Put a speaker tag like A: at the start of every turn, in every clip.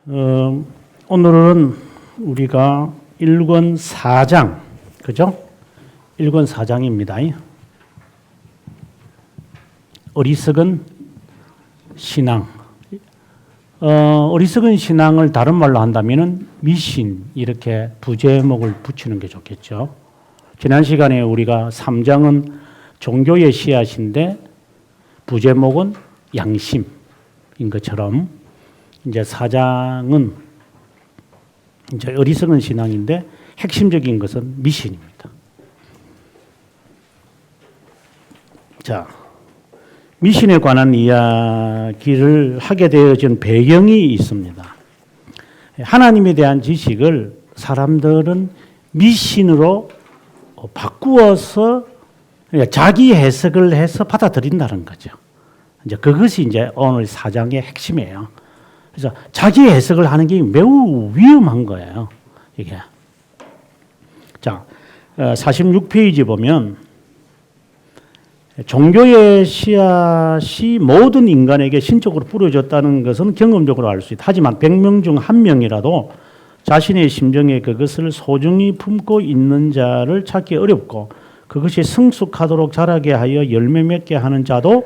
A: 오늘은 우리가 1권 4장, 그죠? 1권 4장입니다. 어리석은 신앙. 어리석은 신앙을 다른 말로 한다면 미신, 이렇게 부제목을 붙이는 게 좋겠죠. 지난 시간에 우리가 3장은 종교의 씨앗인데 부제목은 양심인 것처럼 이제 4장은 이제 어리석은 신앙인데 핵심적인 것은 미신입니다. 자, 미신에 관한 이야기를 하게 되어진 배경이 있습니다. 하나님에 대한 지식을 사람들은 미신으로 바꾸어서 자기 해석을 해서 받아들인다는 거죠. 이제 그것이 이제 오늘 4장의 핵심이에요. 그래서 자기 해석을 하는 게 매우 위험한 거예요. 이게. 자, 46페이지 보면 종교의 씨앗이 모든 인간에게 신적으로 뿌려졌다는 것은 경험적으로 알 수 있다. 하지만 100명 중 1명이라도 자신의 심정에 그것을 소중히 품고 있는 자를 찾기 어렵고 그것이 성숙하도록 자라게 하여 열매 맺게 하는 자도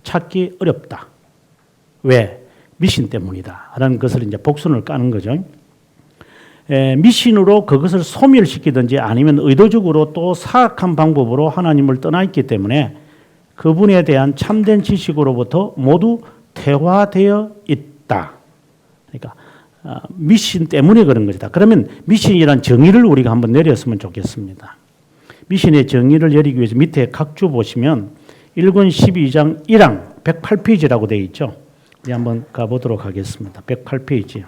A: 찾기 어렵다. 왜? 미신 때문이다. 라는 것을 이제 복선을 까는 거죠. 미신으로 그것을 소멸시키든지 아니면 의도적으로 또 사악한 방법으로 하나님을 떠나 있기 때문에 그분에 대한 참된 지식으로부터 모두 퇴화되어 있다. 그러니까 미신 때문에 그런 것이다. 그러면 미신이란 정의를 우리가 한번 내렸으면 좋겠습니다. 미신의 정의를 내리기 위해서 밑에 각주 보시면 1권 12장 1항 108페이지라고 되어 있죠. 이제 한번 가보도록 하겠습니다. 108페이지.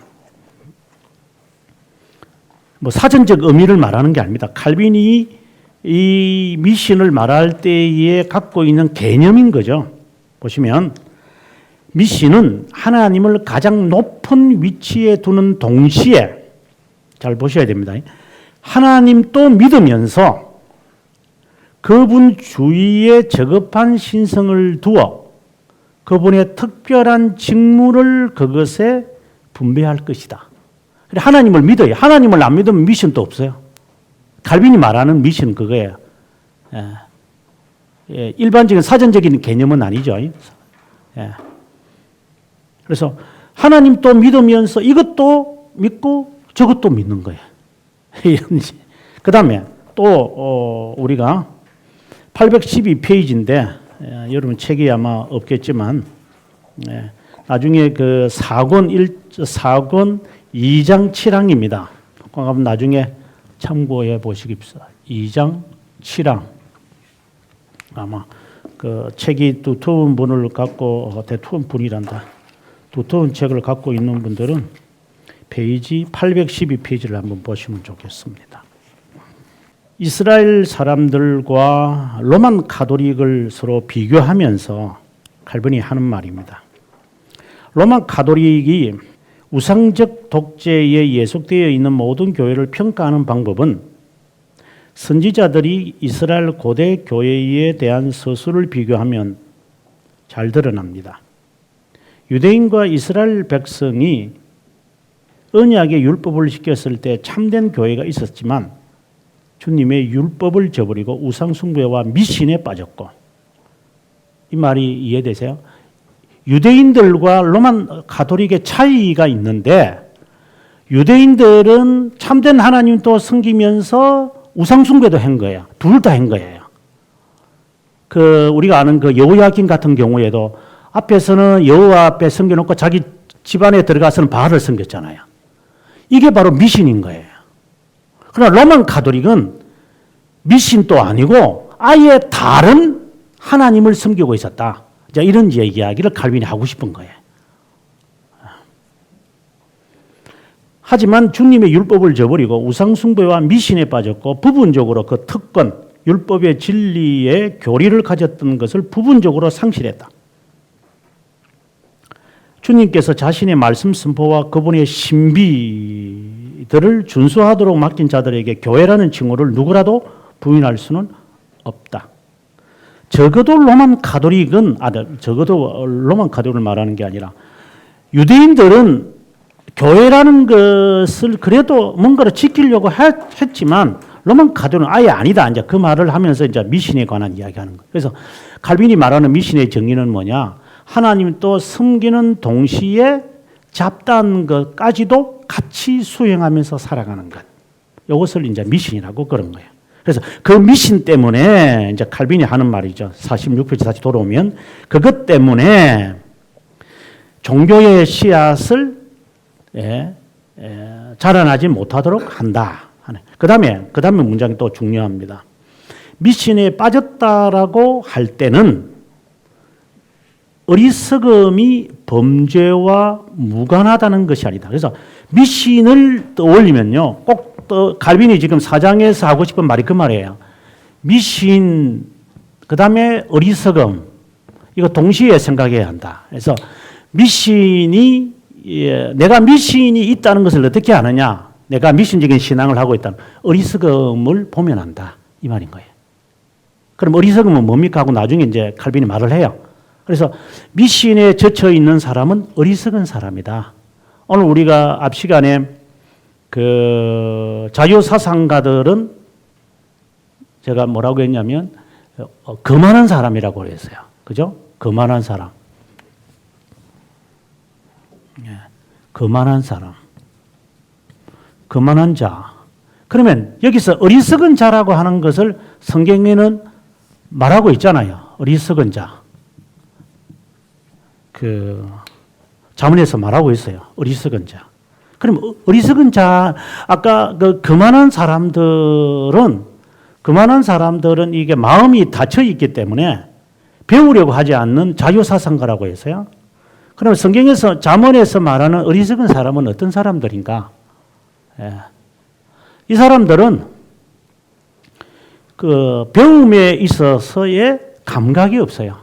A: 뭐 사전적 의미를 말하는 게 아닙니다. 칼빈이 이 미신을 말할 때에 갖고 있는 개념인 거죠. 보시면 미신은 하나님을 가장 높은 위치에 두는 동시에 잘 보셔야 됩니다. 하나님도 믿으면서 그분 주위에 저급한 신성을 두어 그분의 특별한 직무를 그것에 분배할 것이다. 하나님을 믿어요. 하나님을 안 믿으면 미신도 없어요. 칼빈이 말하는 미신은 그거예요. 일반적인 사전적인 개념은 아니죠. 그래서 하나님도 믿으면서 이것도 믿고 저것도 믿는 거예요. 그 다음에 또 우리가 812페이지인데 여러분 책이 아마 없겠지만 나중에 그 4권 2장 7항입니다. 그럼 나중에 참고해 보시십시오. 2장 7항. 아마 그 책이 두터운 분을 갖고 두터운 분이란다. 두터운 책을 갖고 있는 분들은 페이지 812페이지를 한번 보시면 좋겠습니다. 이스라엘 사람들과 로만 가톨릭을 서로 비교하면서 칼빈이 하는 말입니다. 로만 가톨릭이 우상적 독재에 예속되어 있는 모든 교회를 평가하는 방법은 선지자들이 이스라엘 고대 교회에 대한 서술을 비교하면 잘 드러납니다. 유대인과 이스라엘 백성이 언약의 율법을 지켰을 때 참된 교회가 있었지만 주님의 율법을 저버리고 우상 숭배와 미신에 빠졌고, 이 말이 이해되세요? 유대인들과 로만 가톨릭의 차이가 있는데 유대인들은 참된 하나님도 섬기면서 우상 숭배도 한 거예요. 둘 다 한 거예요. 그 우리가 아는 그 여호야긴 같은 경우에도 앞에서는 여호와 앞에 섬겨놓고 자기 집안에 들어가서는 바알을 섬겼잖아요. 이게 바로 미신인 거예요. 그러나 로만 가톨릭은 미신도 아니고 아예 다른 하나님을 섬기고 있었다. 자, 이런 이야기를 칼빈이 하고 싶은 거예요. 하지만 주님의 율법을 저버리고 우상숭배와 미신에 빠졌고 부분적으로 그 특권, 율법의 진리의 교리를 가졌던 것을 부분적으로 상실했다. 주님께서 자신의 말씀 선포와 그분의 신비들을 준수하도록 맡긴 자들에게 교회라는 칭호를 누구라도 부인할 수는 없다. 적어도 로만 가톨릭을 말하는 게 아니라 유대인들은 교회라는 것을 그래도 뭔가를 지키려고 했지만 로만 카톨릭은 아예 아니다. 이제 그 말을 하면서 이제 미신에 관한 이야기하는 거예요. 그래서 칼빈이 말하는 미신의 정의는 뭐냐? 하나님 또 섬기는 동시에 잡다한 것까지도 같이 수행하면서 살아가는 것. 이것을 이제 미신이라고 그런 거예요. 그래서 그 미신 때문에 이제 칼빈이 하는 말이죠. 46페이지 다시 돌아오면 그것 때문에 종교의 씨앗을 자라나지 못하도록 한다. 그 다음에 문장이 또 중요합니다. 미신에 빠졌다라고 할 때는 어리석음이 범죄와 무관하다는 것이 아니다. 그래서 미신을 떠올리면요. 꼭 칼빈이 지금 4장에서 하고 싶은 말이 그 말이에요. 미신, 그 다음에 어리석음, 이거 동시에 생각해야 한다. 그래서 미신이, 내가 미신이 있다는 것을 어떻게 아느냐? 내가 미신적인 신앙을 하고 있다는 어리석음을 보면 안다. 이 말인 거예요. 그럼 어리석음은 뭡니까? 하고 나중에 이제 칼빈이 말을 해요. 그래서 미신에 젖혀 있는 사람은 어리석은 사람이다. 오늘 우리가 앞 시간에 그 자유사상가들은 제가 뭐라고 했냐면 거만한 사람이라고 했어요. 그죠? 거만한 사람. 거만한 사람. 거만한 자. 그러면 여기서 어리석은 자라고 하는 것을 성경에는 말하고 있잖아요. 어리석은 자. 그 자문에서 말하고 있어요. 어리석은 자. 그럼 어리석은 자, 아까 그 거만한 사람들은 이게 마음이 닫혀 있기 때문에 배우려고 하지 않는 자유사상가라고 했어요. 그럼 성경에서 자문에서 말하는 어리석은 사람은 어떤 사람들인가? 이 사람들은 그 배움에 있어서의 감각이 없어요.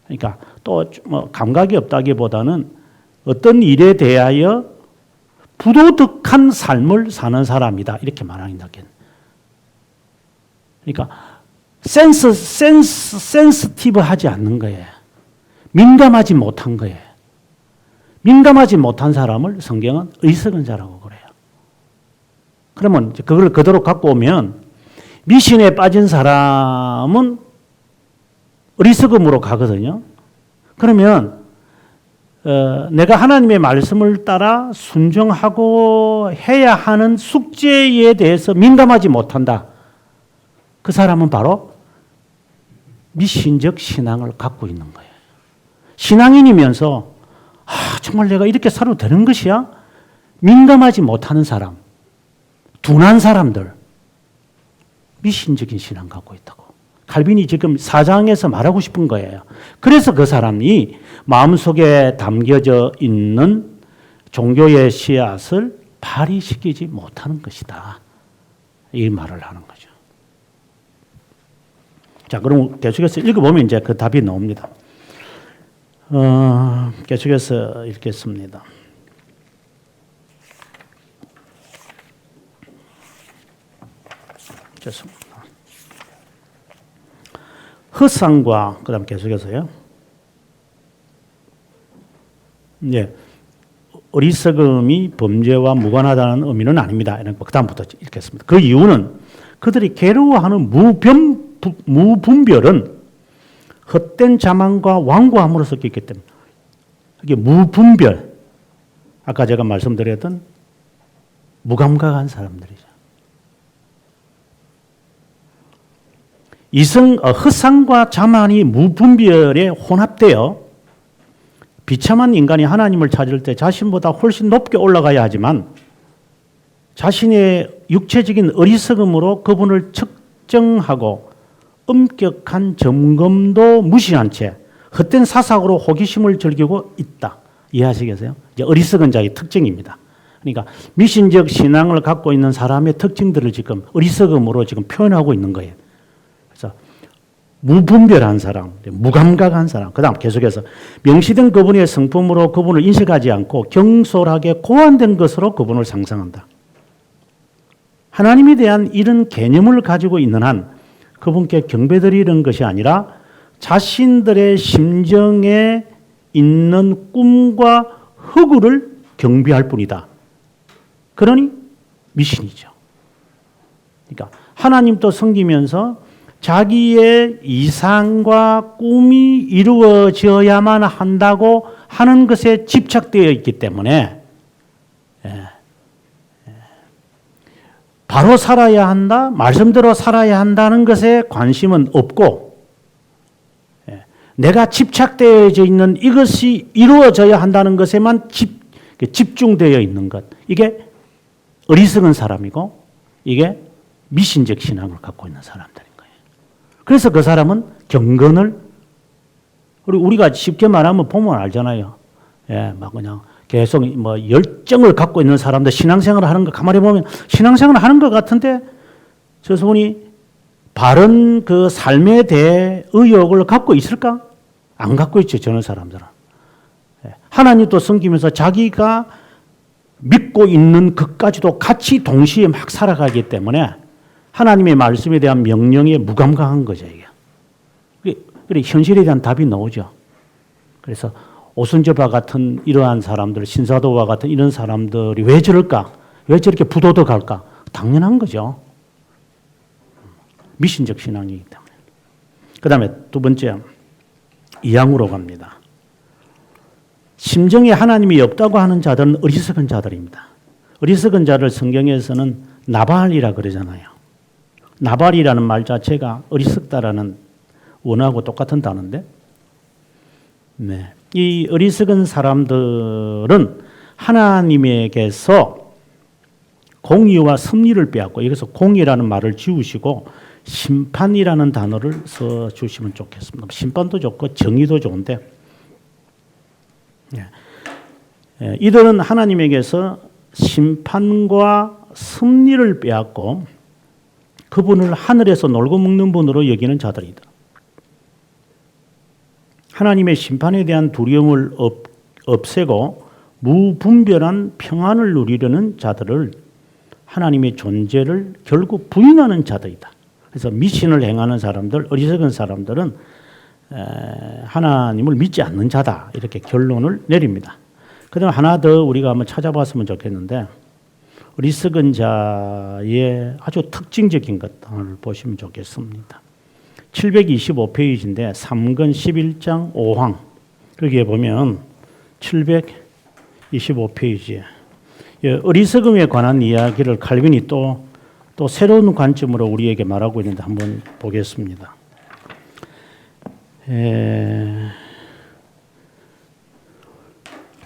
A: 그러니까 또 뭐 감각이 없다기보다는 어떤 일에 대하여 부도덕한 삶을 사는 사람이다. 이렇게 말한다. 그러니까 센스티브하지 않는 거예요. 민감하지 못한 거예요. 민감하지 못한 사람을 성경은 어리석은 자라고 그래요. 그러면 그걸 그대로 갖고 오면 미신에 빠진 사람은 어리석음으로 가거든요. 그러면 내가 하나님의 말씀을 따라 순종하고 해야 하는 숙제에 대해서 민감하지 못한다. 그 사람은 바로 미신적 신앙을 갖고 있는 거예요. 신앙인이면서 정말 내가 이렇게 살아도 되는 것이야? 민감하지 못하는 사람, 둔한 사람들, 미신적인 신앙 갖고 있다고. 칼빈이 지금 4장에서 말하고 싶은 거예요. 그래서 그 사람이 마음속에 담겨져 있는 종교의 씨앗을 발휘시키지 못하는 것이다. 이 말을 하는 거죠. 자, 그럼 계속해서 읽어보면 이제 그 답이 나옵니다. 계속해서 읽겠습니다. 좋습니다. 헛상과 그다음 계속해서요. 네, 어리석음이 범죄와 무관하다는 의미는 아닙니다. 이런 거 그다음부터 읽겠습니다. 그 이유는 그들이 괴로워하는 무분별은 헛된 자만과 완고함으로 섞였기 때문에 이게 무분별. 아까 제가 말씀드렸던 무감각한 사람들이죠. 헛상과 자만이 무분별에 혼합되어 비참한 인간이 하나님을 찾을 때 자신보다 훨씬 높게 올라가야 하지만 자신의 육체적인 어리석음으로 그분을 측정하고 엄격한 점검도 무시한 채 헛된 사상으로 호기심을 즐기고 있다. 이해하시겠어요? 이제 어리석은 자의 특징입니다. 그러니까 미신적 신앙을 갖고 있는 사람의 특징들을 지금 어리석음으로 지금 표현하고 있는 거예요. 그래서 무분별한 사람, 무감각한 사람, 그 다음 계속해서 명시된 그분의 성품으로 그분을 인식하지 않고 경솔하게 고안된 것으로 그분을 상상한다. 하나님에 대한 이런 개념을 가지고 있는 한 그분께 경배드리는 것이 아니라 자신들의 심정에 있는 꿈과 허구를 경비할 뿐이다. 그러니 미신이죠. 그러니까 하나님도 섬기면서 자기의 이상과 꿈이 이루어져야만 한다고 하는 것에 집착되어 있기 때문에 바로 살아야 한다, 말씀대로 살아야 한다는 것에 관심은 없고 내가 집착되어져 있는 이것이 이루어져야 한다는 것에만 집중되어 있는 것. 이게 어리석은 사람이고 이게 미신적 신앙을 갖고 있는 사람들인 거예요. 그래서 그 사람은 경건을 우리가 쉽게 말하면 보면 알잖아요. 막 그냥 계속 뭐 열정을 갖고 있는 사람들 신앙생활을 하는 거 가만히 보면 신앙생활을 하는 것 같은데 저분이 바른 그 삶에 대해 의욕을 갖고 있을까? 안 갖고 있죠. 저런 사람들은. 하나님도 섬기면서 자기가 믿고 있는 것까지도 같이 동시에 막 살아가기 때문에 하나님의 말씀에 대한 명령에 무감각한 거죠. 이게. 그래 현실에 대한 답이 나오죠. 그래서 오순절파 같은 이러한 사람들, 신사도와 같은 이런 사람들이 왜 저럴까? 왜 저렇게 부도덕할까? 당연한 거죠. 미신적 신앙이기 때문에. 그 다음에 두 번째, 2항으로 갑니다. 심정에 하나님이 없다고 하는 자들은 어리석은 자들입니다. 어리석은 자를 성경에서는 나발이라 그러잖아요. 나발이라는 말 자체가 어리석다라는 원어하고 똑같은 단어인데, 이 어리석은 사람들은 하나님에게서 공의와 섭리를 빼앗고 여기서 공의라는 말을 지우시고 심판이라는 단어를 써 주시면 좋겠습니다. 심판도 좋고 정의도 좋은데 이들은 하나님에게서 심판과 섭리를 빼앗고 그분을 하늘에서 놀고 먹는 분으로 여기는 자들이다. 하나님의 심판에 대한 두려움을 없애고 무분별한 평안을 누리려는 자들을 하나님의 존재를 결국 부인하는 자들이다. 그래서 미신을 행하는 사람들, 어리석은 사람들은 하나님을 믿지 않는 자다. 이렇게 결론을 내립니다. 그다음 하나 더 우리가 한번 찾아봤으면 좋겠는데 어리석은 자의 아주 특징적인 것을 보시면 좋겠습니다. 725페이지인데 3권 11장 5항 거기에 보면 725페이지에 어리석음에 관한 이야기를 칼빈이 또 새로운 관점으로 우리에게 말하고 있는데 한번 보겠습니다.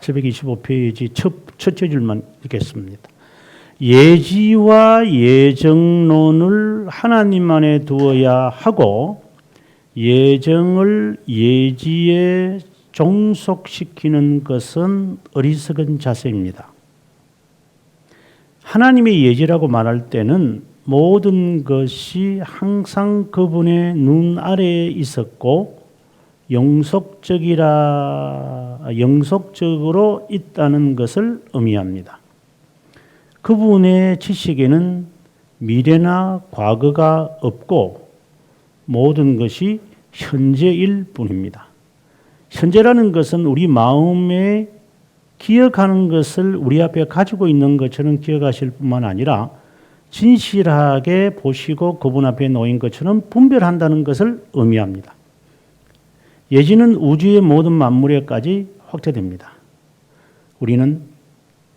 A: 725페이지 첫째 줄만 읽겠습니다. 예지와 예정론을 하나님 안에 두어야 하고 예정을 예지에 종속시키는 것은 어리석은 자세입니다. 하나님의 예지라고 말할 때는 모든 것이 항상 그분의 눈 아래에 있었고 영속적으로 있다는 것을 의미합니다. 그분의 지식에는 미래나 과거가 없고 모든 것이 현재일 뿐입니다. 현재라는 것은 우리 마음에 기억하는 것을 우리 앞에 가지고 있는 것처럼 기억하실 뿐만 아니라 진실하게 보시고 그분 앞에 놓인 것처럼 분별한다는 것을 의미합니다. 예지는 우주의 모든 만물에까지 확대됩니다. 우리는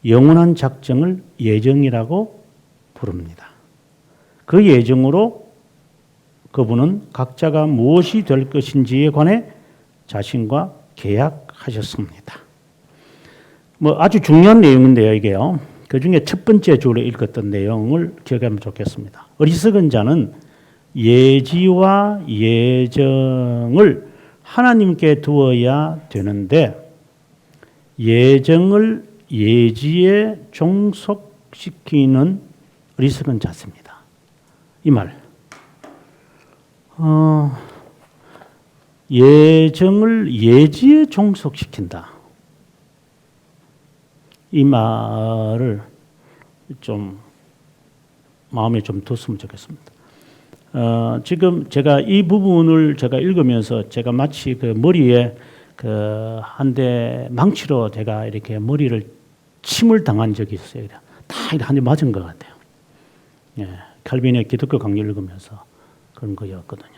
A: 영원한 작정을 예정이라고 부릅니다. 그 예정으로 그분은 각자가 무엇이 될 것인지에 관해 자신과 계약하셨습니다. 아주 중요한 내용인데요, 이게요. 그 중에 첫 번째 줄에 읽었던 내용을 기억하면 좋겠습니다. 어리석은 자는 예지와 예정을 하나님께 두어야 되는데 예정을 예지에 종속시키는 어리석은 자세입니다. 이 말. 예정을 예지에 종속시킨다. 이 말을 좀 마음에 좀 뒀으면 좋겠습니다. 지금 제가 이 부분을 제가 읽으면서 제가 마치 그 머리에 그 한 대 망치로 제가 이렇게 머리를 침을 당한 적이 있어요. 다 한 대 맞은 것 같아요. 예, 칼빈의 기독교 강의 읽으면서 그런 거였거든요.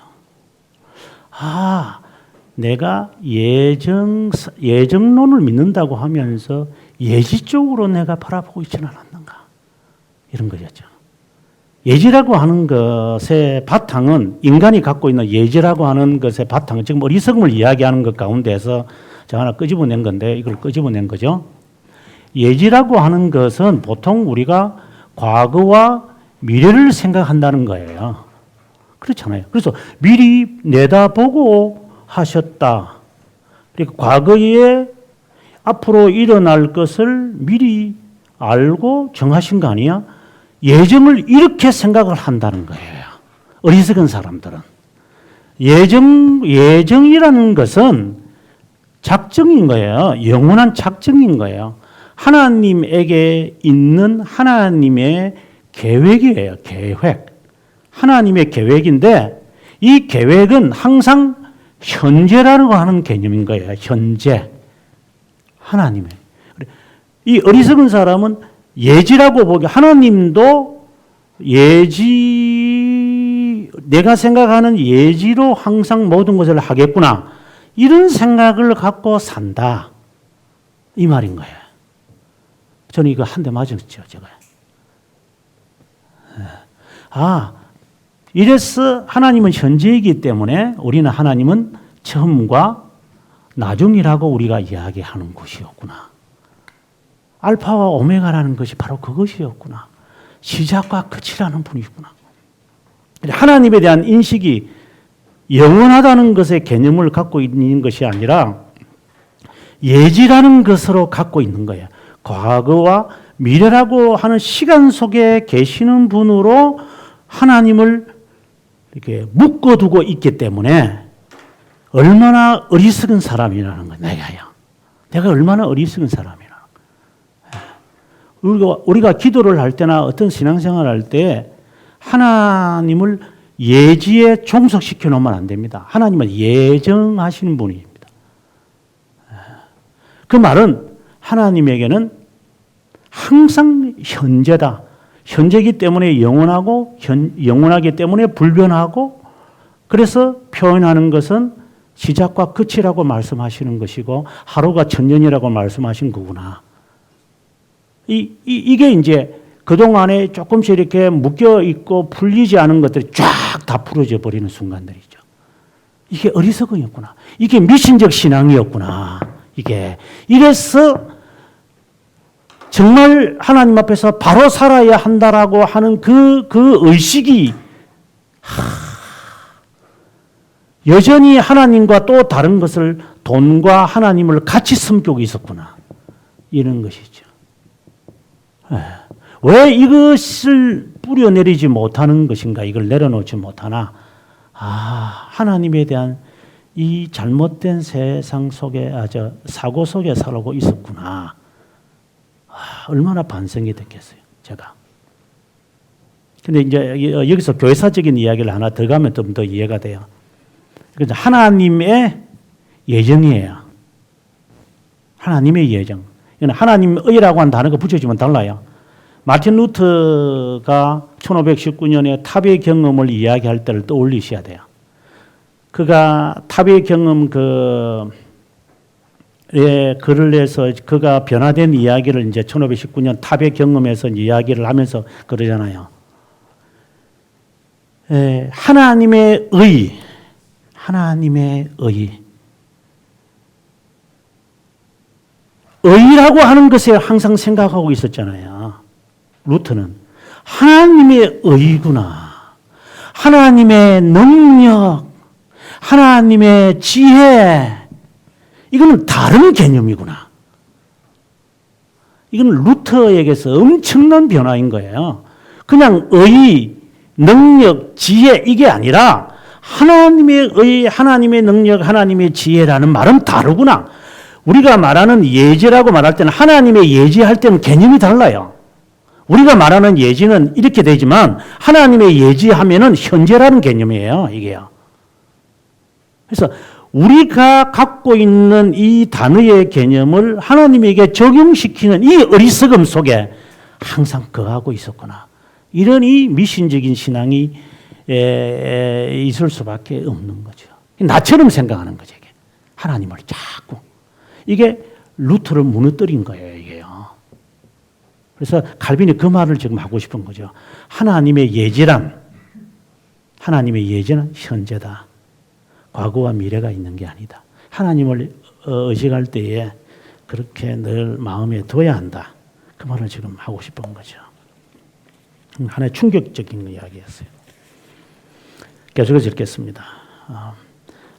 A: 내가 예정론을 믿는다고 하면서 예지 쪽으로 내가 바라보고 있지는 않았는가. 이런 거였죠. 예지라고 하는 것의 바탕은 인간이 갖고 있는 예지라고 하는 것의 바탕은 지금 어리석음을 이야기하는 것 가운데서 제가 하나 끄집어낸 건데 이걸 끄집어낸 거죠. 예지라고 하는 것은 보통 우리가 과거와 미래를 생각한다는 거예요. 그렇잖아요. 그래서 미리 내다보고 하셨다. 그러니까 과거에 앞으로 일어날 것을 미리 알고 정하신 거 아니야? 예정을 이렇게 생각을 한다는 거예요. 어리석은 사람들은. 예정이라는 것은 작정인 거예요. 영원한 작정인 거예요. 하나님에게 있는 하나님의 계획이에요. 계획. 하나님의 계획인데 이 계획은 항상 현재라고 하는 개념인 거예요. 현재. 하나님의. 이 어리석은 사람은 예지라고 보기, 하나님도 내가 생각하는 예지로 항상 모든 것을 하겠구나. 이런 생각을 갖고 산다. 이 말인 거예요. 저는 이거 한 대 맞았죠, 제가. 이래서 하나님은 현재이기 때문에 우리는 하나님은 처음과 나중이라고 우리가 이야기하는 것이었구나. 알파와 오메가라는 것이 바로 그것이었구나. 시작과 끝이라는 분이구나. 하나님에 대한 인식이 영원하다는 것의 개념을 갖고 있는 것이 아니라 예지라는 것으로 갖고 있는 거예요. 과거와 미래라고 하는 시간 속에 계시는 분으로 하나님을 이렇게 묶어두고 있기 때문에 얼마나 어리석은 사람이라는 거예요. 내가 얼마나 어리석은 사람이라. 우리가 기도를 할 때나 어떤 신앙생활을 할 때 하나님을 예지에 종속시켜 놓으면 안 됩니다. 하나님은 예정하시는 분입니다. 그 말은 하나님에게는 항상 현재다. 현재이기 때문에 영원하고 영원하기 때문에 불변하고 그래서 표현하는 것은 시작과 끝이라고 말씀하시는 것이고 하루가 천년이라고 말씀하신 거구나. 이게 이제 그동안에 조금씩 이렇게 묶여 있고 풀리지 않은 것들이 쫙 다 풀어져 버리는 순간들이죠. 이게 어리석음이었구나. 이게 미신적 신앙이었구나. 이래서 정말 하나님 앞에서 바로 살아야 한다라고 하는 그 의식이 여전히 하나님과 또 다른 것을 돈과 하나님을 같이 섬기고 있었구나. 이런 것이죠. 왜 이것을 뿌려내리지 못하는 것인가? 이걸 내려놓지 못하나? 하나님에 대한 이 잘못된 세상 속에, 사고 속에 살고 있었구나. 얼마나 반성이 됐겠어요, 제가. 근데 이제 여기서 교회사적인 이야기를 하나 더 가면 좀 더 이해가 돼요. 그래서 하나님의 예정이에요. 하나님의 예정. 하나님의라고 하는 단어가 붙여지면 달라요. 마틴 루터가 1519년에 탑의 경험을 이야기할 때를 떠올리셔야 돼요. 그가 탑의 경험 글을 내서 그가 변화된 이야기를 이제 1519년 탑의 경험에서 이야기를 하면서 그러잖아요. 하나님의 의. 의라고 하는 것에 항상 생각하고 있었잖아요. 루터는 하나님의 의구나. 하나님의 능력, 하나님의 지혜. 이거는 다른 개념이구나. 이건 루터에게서 엄청난 변화인 거예요. 그냥 의, 능력, 지혜 이게 아니라 하나님의 의, 하나님의 능력, 하나님의 지혜라는 말은 다르구나. 우리가 말하는 예지라고 말할 때는 하나님의 예지할 때는 개념이 달라요. 우리가 말하는 예지는 이렇게 되지만 하나님의 예지하면은 현재라는 개념이에요. 이게요. 그래서 우리가 갖고 있는 이 단어의 개념을 하나님에게 적용시키는 이 어리석음 속에 항상 거하고 있었구나. 이런 이 미신적인 신앙이 있을 수밖에 없는 거죠. 나처럼 생각하는 거죠. 이게. 하나님을 자꾸. 이게 루터를 무너뜨린 거예요. 이게요. 그래서 칼빈이 그 말을 지금 하고 싶은 거죠. 하나님의 예지란 현재다. 과거와 미래가 있는 게 아니다. 하나님을 의식할 때에 그렇게 늘 마음에 둬야 한다. 그 말을 지금 하고 싶은 거죠. 하나의 충격적인 이야기였어요. 계속해서 읽겠습니다.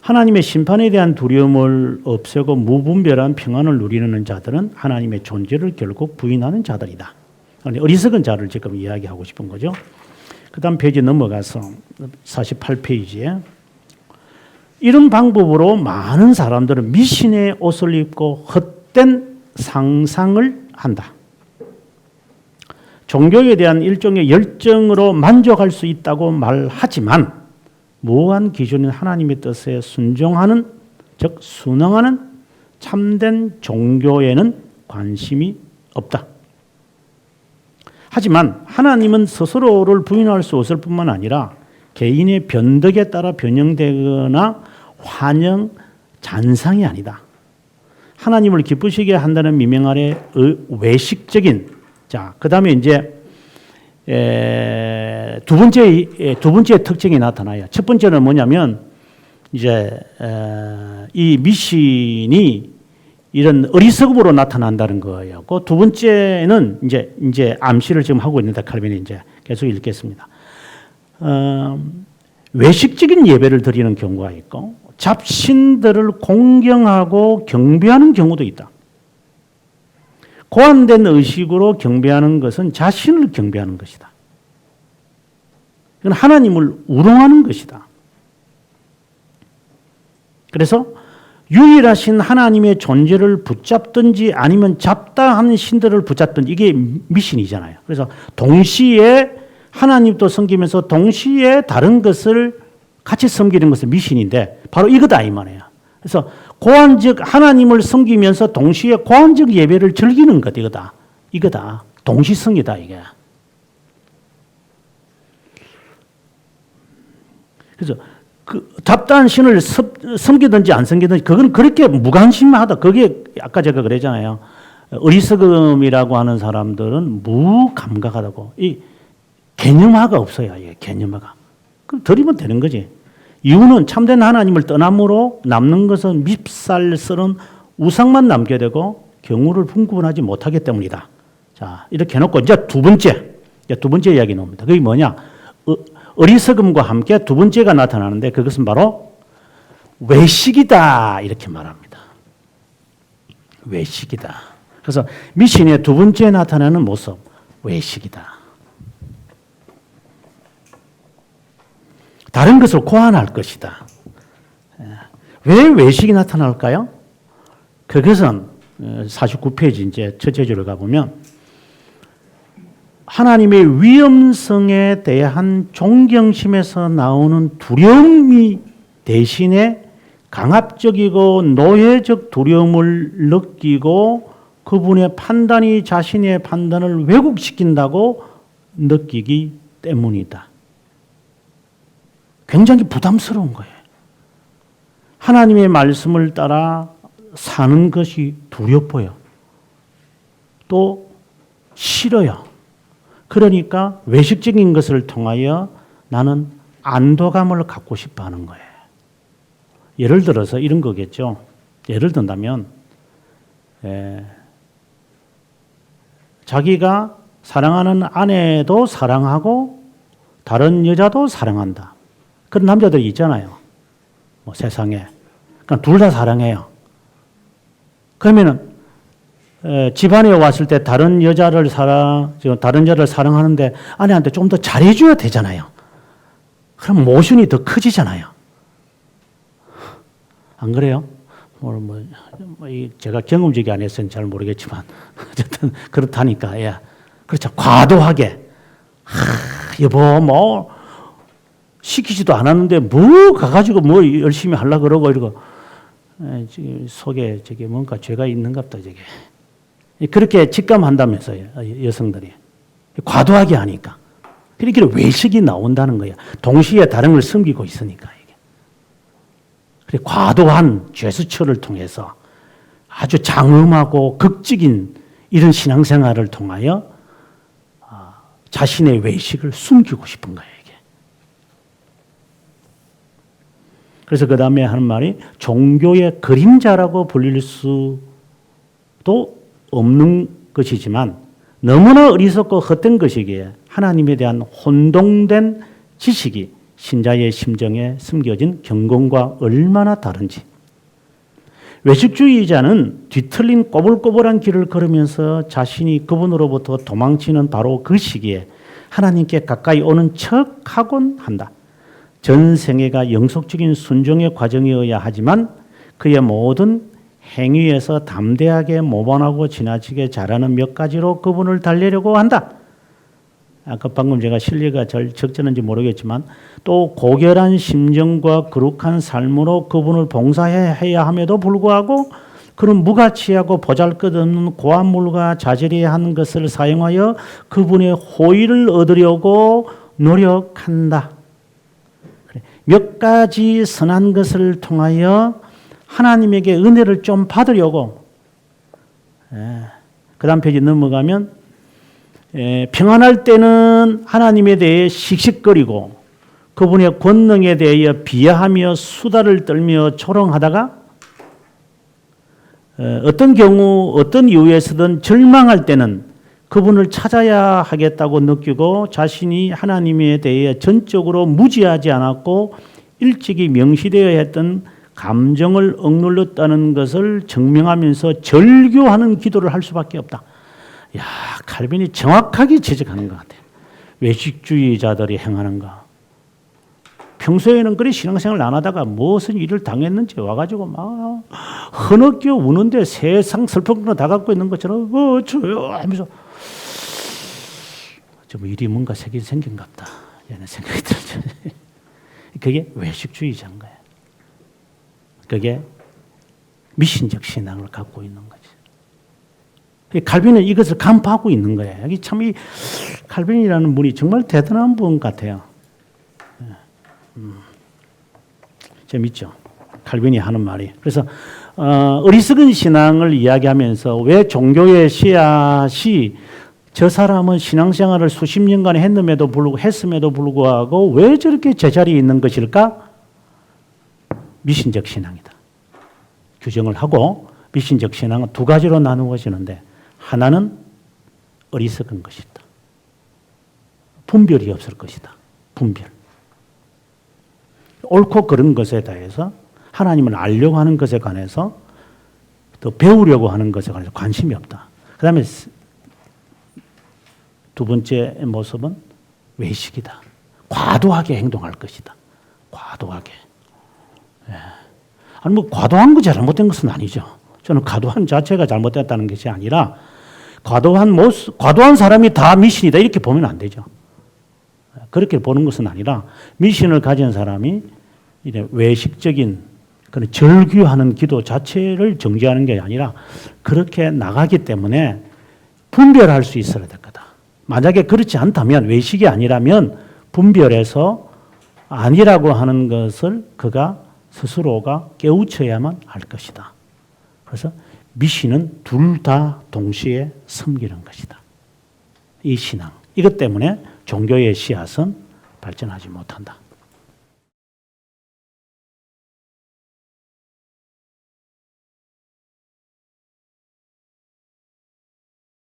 A: 하나님의 심판에 대한 두려움을 없애고 무분별한 평안을 누리는 자들은 하나님의 존재를 결국 부인하는 자들이다. 어리석은 자를 지금 이야기하고 싶은 거죠. 그 다음 페이지 넘어가서 48페이지에 이런 방법으로 많은 사람들은 미신의 옷을 입고 헛된 상상을 한다. 종교에 대한 일종의 열정으로 만족할 수 있다고 말하지만 무한 기준인 하나님의 뜻에 순종하는, 즉 순응하는 참된 종교에는 관심이 없다. 하지만 하나님은 스스로를 부인할 수 없을 뿐만 아니라 개인의 변덕에 따라 변형되거나 환영, 잔상이 아니다. 하나님을 기쁘시게 한다는 미명 아래 외식적인, 자, 그 다음에 이제 두 번째 특징이 나타나요. 첫 번째는 뭐냐면 이제 이 미신이 이런 어리석음으로 나타난다는 거예요. 그 두 번째는 이제 암시를 지금 하고 있는데 칼빈이 이제 계속 읽겠습니다. 외식적인 예배를 드리는 경우가 있고 잡신들을 공경하고 경배하는 경우도 있다. 고안된 의식으로 경배하는 것은 자신을 경배하는 것이다. 이건 하나님을 우롱하는 것이다. 그래서 유일하신 하나님의 존재를 붙잡든지 아니면 잡다 하는 신들을 붙잡든지 이게 미신이잖아요. 그래서 동시에 하나님도 섬기면서 동시에 다른 것을 같이 섬기는 것은 미신인데 바로 이거다 이 말이에요. 그래서 고안적 하나님을 섬기면서 동시에 고안적 예배를 즐기는 것 이거다. 동시성이다 이게. 그래서 그 잡다한 신을 섬기든지 안 섬기든지 그건 그렇게 무관심하다. 그게 아까 제가 그랬잖아요. 어리석음이라고 하는 사람들은 무감각하다고. 이 개념화가 없어요. 예, 개념화가. 그럼 드리면 되는 거지. 이유는 참된 하나님을 떠남으로 남는 것은 밉살스러운 우상만 남게 되고 경우를 분구분하지 못하기 때문이다. 자, 이렇게 해놓고 이제 두 번째 이야기 나옵니다. 그게 뭐냐? 어리석음과 함께 두 번째가 나타나는데 그것은 바로 외식이다. 이렇게 말합니다. 외식이다. 그래서 미신의 두 번째 나타나는 모습, 외식이다. 다른 것을 고안할 것이다. 왜 외식이 나타날까요? 그것은 49페이지 이제 첫째 줄을 가보면 하나님의 위엄성에 대한 존경심에서 나오는 두려움이 대신에 강압적이고 노예적 두려움을 느끼고 그분의 판단이 자신의 판단을 왜곡시킨다고 느끼기 때문이다. 굉장히 부담스러운 거예요. 하나님의 말씀을 따라 사는 것이 두렵고요. 또 싫어요. 그러니까 외식적인 것을 통하여 나는 안도감을 갖고 싶어 하는 거예요. 예를 들어서 이런 거겠죠. 예를 든다면 자기가 사랑하는 아내도 사랑하고 다른 여자도 사랑한다. 그런 남자들이 있잖아요. 뭐 세상에. 그러니까 둘 다 사랑해요. 그러면은 집안에 왔을 때 다른 여자를 사랑하는데 아내한테 좀 더 잘해줘야 되잖아요. 그럼 모션이 더 커지잖아요. 안 그래요? 제가 경험적이 안 했으니 잘 모르겠지만 어쨌든 그렇다니까. 예. 그렇죠. 과도하게. 여보 뭐 시키지도 않았는데 뭐 가가지고 뭐 열심히 하려고 그러고 이러고 지금 속에 저게 뭔가 죄가 있는갑다 저게. 그렇게 직감한다면서요, 여성들이. 과도하게 하니까. 그러니까 외식이 나온다는 거야. 동시에 다른 걸 숨기고 있으니까 이게. 그래 과도한 죄수처를 통해서 아주 장엄하고 극적인 이런 신앙생활을 통하여 자신의 외식을 숨기고 싶은 거예요, 이게. 그래서 그 다음에 하는 말이 종교의 그림자라고 불릴 수도 없는 것이지만 너무나 어리석고 헛된 것이기에 하나님에 대한 혼동된 지식이 신자의 심정에 숨겨진 경건과 얼마나 다른지. 외식주의자는 뒤틀린 꼬불꼬불한 길을 걸으면서 자신이 그분으로부터 도망치는 바로 그 시기에 하나님께 가까이 오는 척하곤 한다. 전 생애가 영속적인 순종의 과정이어야 하지만 그의 모든 행위에서 담대하게 모반하고 지나치게 잘하는 몇 가지로 그분을 달래려고 한다. 아까 방금 제가 실례가 잘 적절한지 모르겠지만 또 고결한 심정과 거룩한 삶으로 그분을 봉사해야 함에도 불구하고 그런 무가치하고 보잘것없는 고한물과 자질이한 것을 사용하여 그분의 호의를 얻으려고 노력한다. 몇 가지 선한 것을 통하여 하나님에게 은혜를 좀 받으려고. 그 다음 페이지 넘어가면 평안할 때는 하나님에 대해 씩씩거리고 그분의 권능에 대하여 비하하며 수다를 떨며 조롱하다가 어떤 경우 어떤 이유에서든 절망할 때는 그분을 찾아야 하겠다고 느끼고 자신이 하나님에 대해 전적으로 무지하지 않았고 일찍이 명시되어야 했던 감정을 억눌렀다는 것을 증명하면서 절규하는 기도를 할 수밖에 없다. 야, 칼빈이 정확하게 지적하는 것 같아요. 외식주의자들이 행하는 거. 평소에는 그리 신앙생활을 안 하다가 무슨 일을 당했는지 와가지고 막 흐느껴 우는데 세상 슬픈 거 다 갖고 있는 것처럼 저요 하면서 좀 일이 뭔가 생긴갑다 이런 생각이 들죠. 그게 외식주의자인 거예요. 그게 미신적 신앙을 갖고 있는 거지. 칼빈은 이것을 간파하고 있는 거예요. 여기 참 이 칼빈이라는 분이 정말 대단한 분 같아요. 재밌죠? 칼빈이 하는 말이. 그래서 어리석은 신앙을 이야기하면서 왜 종교의 씨앗이 저 사람은 신앙생활을 수십 년간 했음에도 불구하고 왜 저렇게 제자리에 있는 것일까? 미신적 신앙이다. 규정을 하고 미신적 신앙은 두 가지로 나누어지는데 하나는 어리석은 것이다. 분별이 없을 것이다. 분별. 옳고 그른 것에 대해서 하나님을 알려고 하는 것에 관해서 또 배우려고 하는 것에 관해서 관심이 없다. 그 다음에 두 번째 모습은 외식이다. 과도하게 행동할 것이다. 과도하게. 예. 아니 뭐 과도한 거 잘못된 것은 아니죠. 저는 과도한 자체가 잘못됐다는 것이 아니라 과도한 사람이 다 미신이다 이렇게 보면 안 되죠. 그렇게 보는 것은 아니라 미신을 가진 사람이 이제 외식적인 그런 절규하는 기도 자체를 정죄하는 게 아니라 그렇게 나가기 때문에 분별할 수 있어야 될 거다. 만약에 그렇지 않다면 외식이 아니라면 분별해서 아니라고 하는 것을 그가 스스로가 깨우쳐야만 할 것이다. 그래서 미신은 둘 다 동시에 섬기는 것이다. 이 신앙. 이것 때문에 종교의 씨앗은 발전하지 못한다.